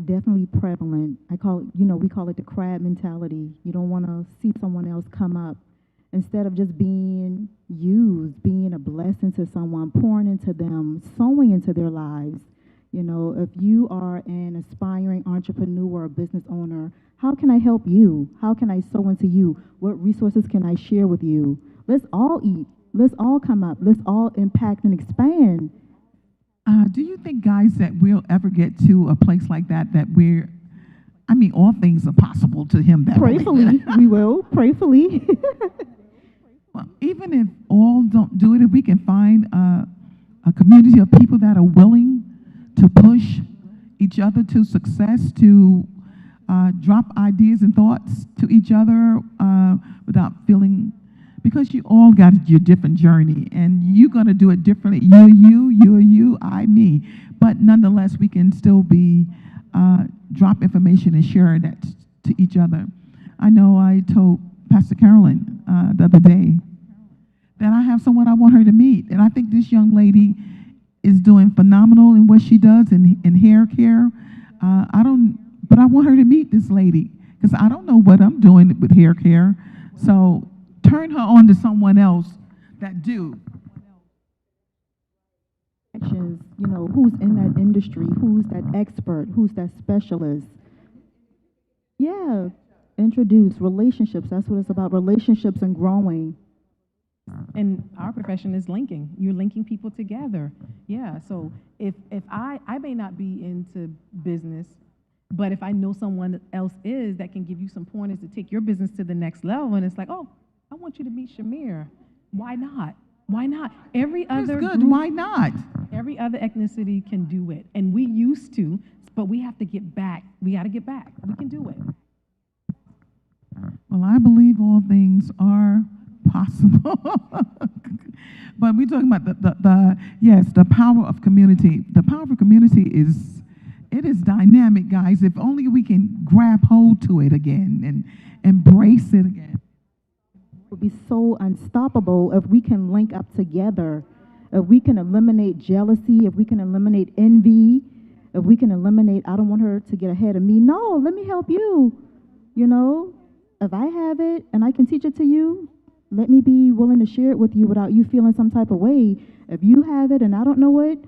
definitely prevalent. we call it the crab mentality. You don't want to see someone else come up. Instead of just being used, being a blessing to someone, pouring into them, sowing into their lives. If you are an aspiring entrepreneur or business owner, how can I help you? How can I sow into you? What resources can I share with you? Let's all eat. Let's all come up. Let's all impact and expand. Do you think, guys, that we'll ever get to a place like that, all things are possible to him that Prayfully, we will. Prayfully. Well, even if all don't do it, if we can find a community of people that are willing to push each other to success, to drop ideas and thoughts to each other without feeling, because you all got your different journey, and you're going to do it differently. You, I, me. But nonetheless, we can still drop information and share that to each other. I know I told Pastor Carolyn the other day that I have someone I want her to meet, and I think this young lady is doing phenomenal in what she does in hair care. But I want her to meet this lady, because I don't know what I'm doing with hair care. So turn her on to someone else that do. Who's in that industry, who's that expert, who's that specialist. Yeah, introduce relationships. That's what it's about, relationships and growing. And our profession is linking. You're linking people together. Yeah, so if I may not be into business, but if I know someone else is that can give you some pointers to take your business to the next level, and it's like, oh, I want you to meet Chimere. Why not? Why not? Every other good. group, Why not? Every other ethnicity can do it, and we used to, but we have to get back. We got to get back. We can do it. Well, I believe all things are possible. But we're talking about yes, the power of community. The power of community it is dynamic, guys. If only we can grab hold to it again and embrace it again. It would be so unstoppable if we can link up together, if we can eliminate jealousy, if we can eliminate envy, if we can eliminate, I don't want her to get ahead of me. No, let me help you. You know, if I have it and I can teach it to you, let me be willing to share it with you without you feeling some type of way. If you have it and I don't know it,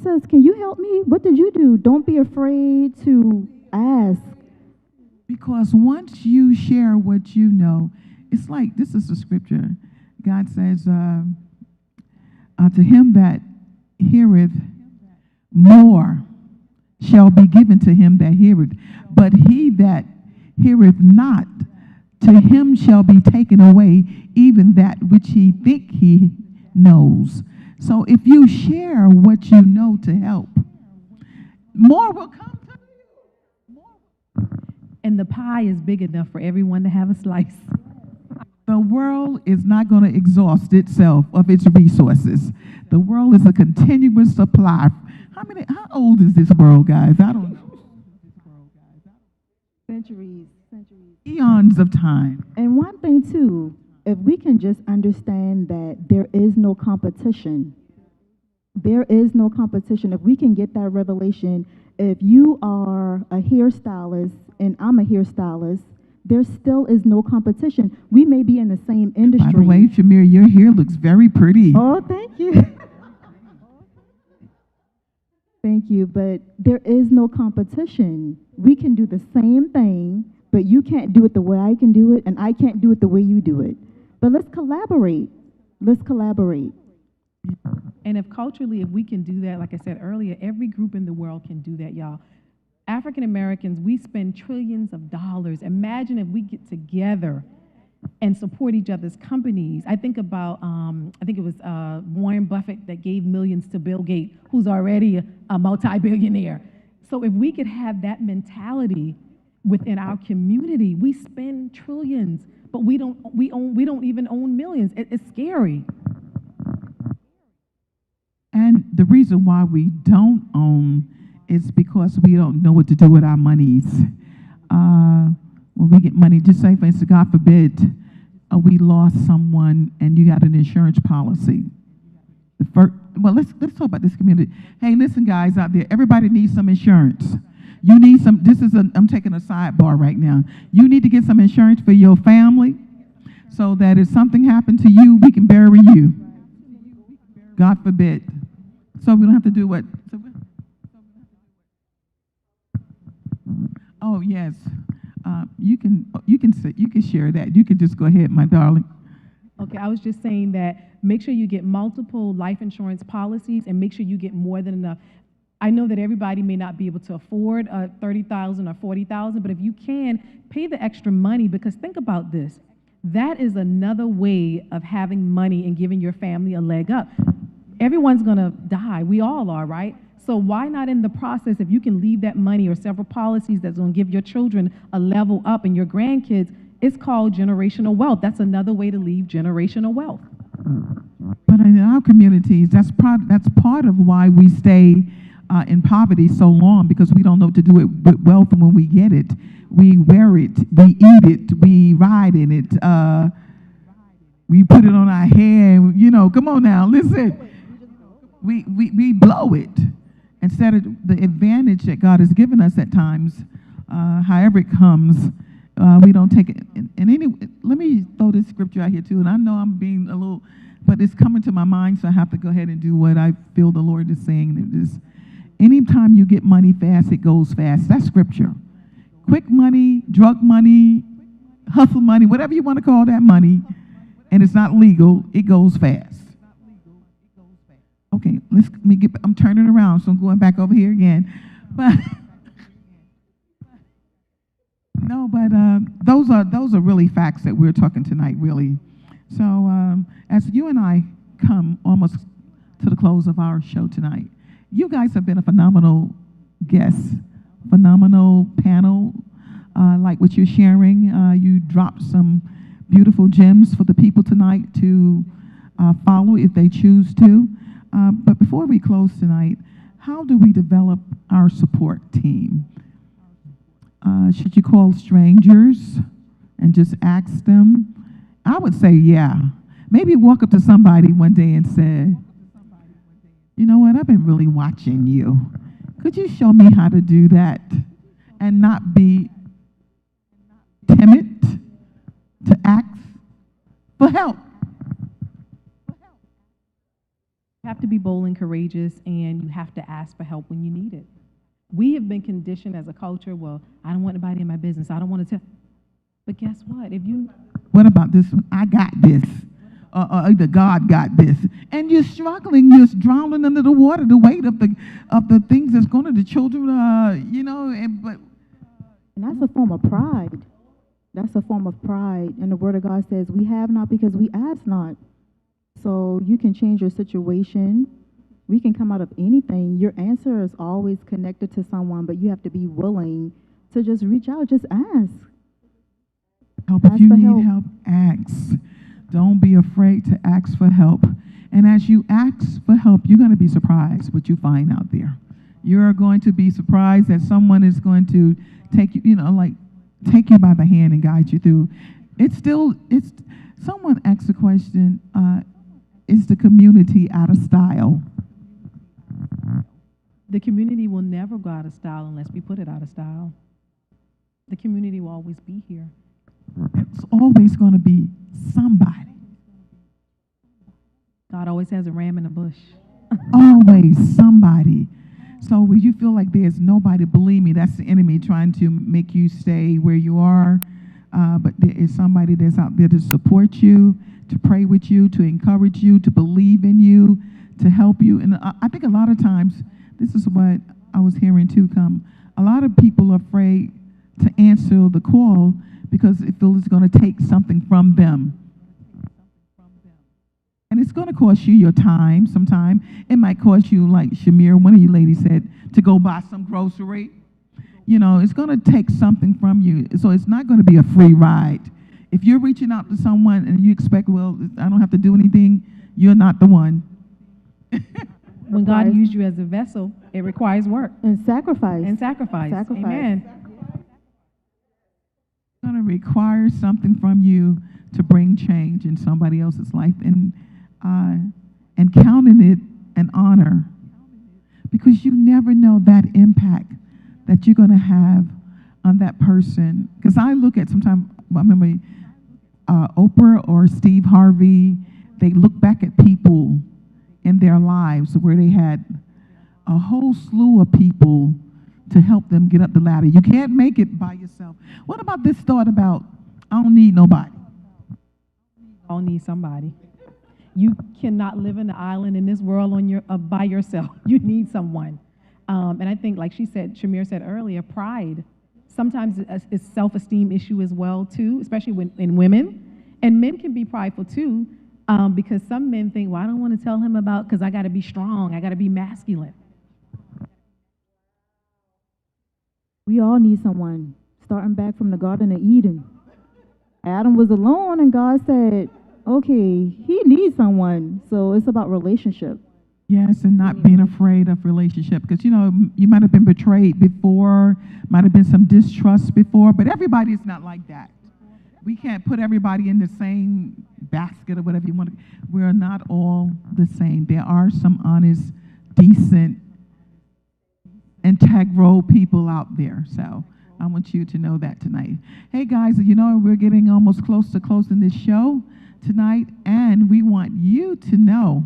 sis, can you help me? What did you do? Don't be afraid to ask. Because once you share what you know, it's like, this is the scripture. God says, to him that heareth, more shall be given to him that heareth. But he that heareth not, to him shall be taken away even that which he think he knows. So if you share what you know to help, more will come to you. And the pie is big enough for everyone to have a slice. The world is not going to exhaust itself of its resources. The world is a continuous supply. How old is this world, guys? I don't know. Centuries. Eons of time. And one thing too, if we can just understand that there is no competition, if we can get that revelation, if you are a hairstylist and I'm a hairstylist, there still is no competition. We may be in the same industry. By the way, Chimere, your hair looks very pretty. Oh, thank you. Thank you, but there is no competition. We can do the same thing, but you can't do it the way I can do it, and I can't do it the way you do it. But let's collaborate. And if culturally, if we can do that, like I said earlier, every group in the world can do that, y'all. African Americans, we spend trillions of dollars. Imagine if we get together and support each other's companies. I think about, I think it was Warren Buffett that gave millions to Bill Gates, who's already a multi-billionaire. So if we could have that mentality within our community, we spend trillions, but we don't even own millions. It's scary. And the reason why we don't own is because we don't know what to do with our monies. When we get money, just say, for instance, God forbid, we lost someone and you got an insurance policy. Well, let's talk about this community. Hey, listen, guys out there, everybody needs some insurance. You need some, I'm taking a sidebar right now. You need to get some insurance for your family so that if something happened to you, we can bury you. God forbid. So we don't have to do what? Oh, yes. You can share that. You can just go ahead, my darling. Okay, I was just saying that make sure you get multiple life insurance policies and make sure you get more than enough. I know that everybody may not be able to afford $30,000 or $40,000, but if you can, pay the extra money, because think about this. That is another way of having money and giving your family a leg up. Everyone's gonna die. We all are, right? So why not in the process, if you can leave that money or several policies that's gonna give your children a level up and your grandkids, it's called generational wealth. That's another way to leave generational wealth. But in our communities, that's part of why we stay in poverty so long, because we don't know what to do with wealth, and when we get it, we wear it, we eat it, we ride in it, we put it on our hair, you know, come on now, listen. We blow it instead of the advantage that God has given us at times, however it comes, we don't take it. And let me throw this scripture out here too, and I know I'm being a little, but it's coming to my mind, so I have to go ahead and do what I feel the Lord is saying. It is, anytime you get money fast, it goes fast. That's scripture. Quick money, drug money, hustle money, whatever you want to call that money, and it's not legal, it goes fast. Okay, I'm turning around, so I'm going back over here again. But no, but those are really facts that we're talking tonight, really. So as you and I come almost to the close of our show tonight, you guys have been a phenomenal guest, phenomenal panel. Like what you're sharing, you dropped some beautiful gems for the people tonight to follow if they choose to. But before we close tonight, how do we develop our support team? Should you call strangers and just ask them? I would say, yeah. Maybe walk up to somebody one day and say, you know what, I've been really watching you. Could you show me how to do that? And not be timid to ask for help. You have to be bold and courageous, and you have to ask for help when you need it. We have been conditioned as a culture, well, I don't want anybody in my business. I don't want to tell. But guess what? What about this one? I got this. Either God got this. And you're struggling, you're drowning under the water, the weight of the things that's going to the children, but. And that's a form of pride. That's a form of pride. And the Word of God says, we have not because we ask not. So you can change your situation. We can come out of anything. Your answer is always connected to someone, but you have to be willing to just reach out, just ask. Help. If you need help, ask. Don't be afraid to ask for help. And as you ask for help, you're going to be surprised what you find out there. You're going to be surprised that someone is going to take you, take you by the hand and guide you through. Someone asked a question, is the community out of style? The community will never go out of style unless we put it out of style. The community will always be here. It's always going to be somebody. God always has a ram in the bush. Always somebody. So when you feel like there's nobody, believe me, that's the enemy trying to make you stay where you are. But there is somebody that's out there to support you, to pray with you, to encourage you, to believe in you, to help you. And I think a lot of times, this is what I was hearing too come, a lot of people are afraid to answer the call because it feels it's going to take something from them. And it's going to cost you your time sometime. It might cost you, like Chimere, one of you ladies said, to go buy some grocery. It's going to take something from you. So it's not going to be a free ride. If you're reaching out to someone and you expect, well, I don't have to do anything, you're not the one. When God used you as a vessel, it requires work. And sacrifice. Amen. It's going to require something from you to bring change in somebody else's life, and counting it an honor, because you never know that impact that you're going to have on that person. Because I look at sometimes, I remember Oprah or Steve Harvey, they look back at people in their lives where they had a whole slew of people to help them get up the ladder. You can't make it by yourself. What about this thought about, I don't need nobody? All need somebody. You cannot live in an island in this world by yourself. You need someone. And I think, like Chimere said earlier, pride. Sometimes it's self-esteem issue as well, too, especially in women. And men can be prideful, too, because some men think, well, I don't want to tell him because I got to be strong. I got to be masculine. We all need someone, starting back from the Garden of Eden. Adam was alone, and God said, okay, he needs someone. So it's about relationship. Yes, and not being afraid of relationship. Because, you might have been betrayed before, might have been some distrust before, but everybody's not like that. We can't put everybody in the same basket or whatever you want to. We're not all the same. There are some honest, decent, integral people out there. So I want you to know that tonight. Hey, guys, we're getting almost close to closing this show tonight, and we want you to know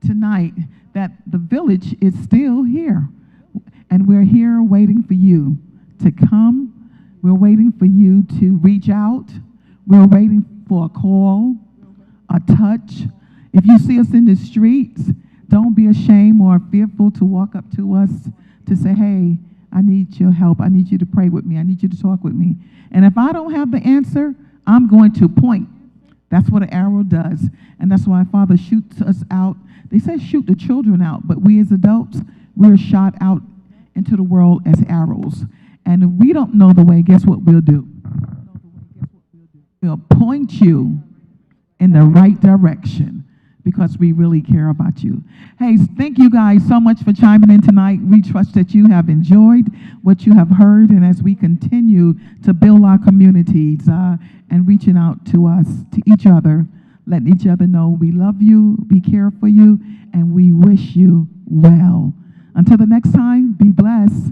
tonight that the village is still here, and we're here waiting for you to come. We're waiting for you to reach out. We're waiting for a call, a touch. If you see us in the streets, don't be ashamed or fearful to walk up to us to say, hey, I need your help. I need you to pray with me. I need you to talk with me. And if I don't have the answer, I'm going to point. That's what an arrow does. And that's why Father shoots us out. They say shoot the children out, but we as adults, we're shot out into the world as arrows. And if we don't know the way, guess what we'll do? We'll point you in the right direction because we really care about you. Hey, thank you guys so much for chiming in tonight. We trust that you have enjoyed what you have heard, and as we continue to build our communities and reaching out to us, to each other, letting each other know we love you, we care for you, and we wish you well. Until the next time, be blessed.